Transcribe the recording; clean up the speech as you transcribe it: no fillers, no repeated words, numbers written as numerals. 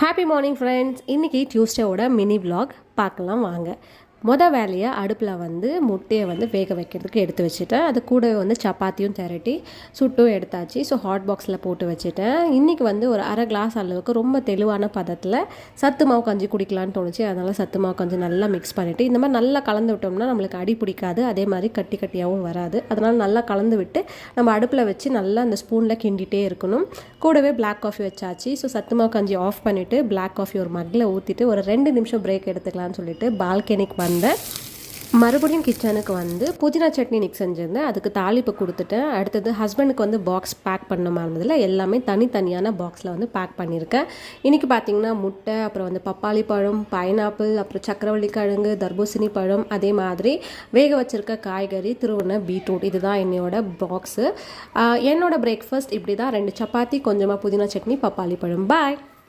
Happy morning friends. இன்றைக்கி டியூஸ்டேவோட mini vlog பார்க்கலாம் வாங்க. வேலையை அடுப்பில் வந்து முட்டையை வந்து வேக வைக்கிறதுக்கு எடுத்து வச்சுட்டேன். அது கூடவே வந்து சப்பாத்தியும் திரட்டி சுட்டும் எடுத்தாச்சு. ஸோ ஹாட் பாக்ஸில் போட்டு வச்சுட்டேன். இன்றைக்கி வந்து ஒரு அரை கிளாஸ் அளவுக்கு ரொம்ப தெளிவான பதத்தில் சத்து மாவு கஞ்சி குடிக்கலான்னு தோணுச்சு. அதனால் சத்து மாவு கஞ்சி நல்லா மிக்ஸ் பண்ணிவிட்டு இந்த மாதிரி நல்லா கலந்து விட்டோம்னா நம்மளுக்கு அடி பிடிக்காது, அதே மாதிரி கட்டி கட்டியாகவும் வராது. அதனால் நல்லா கலந்து விட்டு நம்ம அடுப்பில் வச்சு நல்லா அந்த ஸ்பூனில் கிண்டிகிட்டே இருக்கணும். கூடவே பிளாக் காஃபி வச்சாச்சு. ஸோ சத்து மாவு கஞ்சி ஆஃப் பண்ணிவிட்டு பிளாக் காஃபி ஒரு மக்கில் ஊற்றிட்டு ஒரு 2 நிமிஷம் பிரேக் எடுத்துக்கலான்னு சொல்லிட்டு பால்கனிக்கு மறுபடியும் கிச்சனுக்கு வந்து புதினா சட்னி இன்னைக்கு செஞ்சுருந்தேன். அதுக்கு தாளிப்பு கொடுத்துட்டேன். அடுத்தது ஹஸ்பண்டுக்கு வந்து பாக்ஸ் பேக் பண்ண மாதிரில எல்லாமே தனித்தனியான பாக்ஸில் வந்து பேக் பண்ணியிருக்கேன். இன்றைக்கி பார்த்திங்கன்னா முட்டை, அப்புறம் வந்து பப்பாளி பழம், பைனாப்பிள், அப்புறம் சக்கரவள்ளி கிழங்கு, தர்பூசணி பழம், அதே மாதிரி வேக வச்சுருக்க காய்கறி, திருவுன பீட்ரூட், இதுதான் என்னோட பாக்ஸு. என்னோட பிரேக்ஃபாஸ்ட் இப்படி தான். 2 சப்பாத்தி, கொஞ்சமாக புதினா சட்னி, பப்பாளி பழம். பாய்.